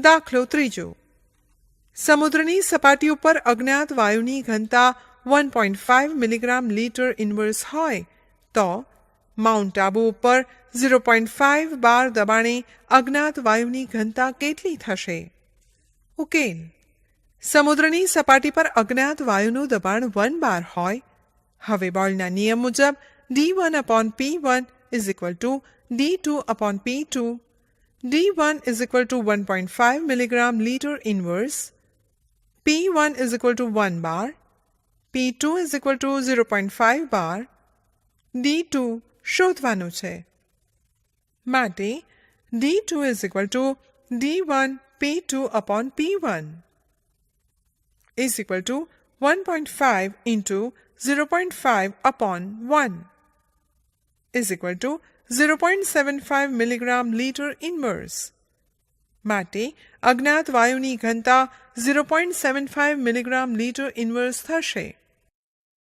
દાખલો ત્રીજો. સમુદ્રની સપાટી ઉપર અજ્ઞાત વાયુની ઘનતા 1.5 મિલીગ્રામ લીટર ઇન્વર્સ હોય તો માઉન્ટ આબુ ઉપર 0.5 બાર દબાણે અજ્ઞાત વાયુની ઘનતા કેટલી થશે? ઉકેલ. સમુદ્રની સપાટી પર અજ્ઞાત વાયુનું દબાણ 1 બાર હોય. હવે બોયલના નિયમ મુજબ d1/p1 d2/p2. d1 1.5 milligram litre inverse, p1 1 બાર, p2 0.5 બાર, d2 શોધવાનું છે. માટે d2 d1p2/p1 1.5 into 0.5/1 0.75 milligram litre inverse. માટે અજ્ઞાત વાયુની ઘનતા 0.75 મિલીગ્રામ લીટર ઇન્વર્સ થશે.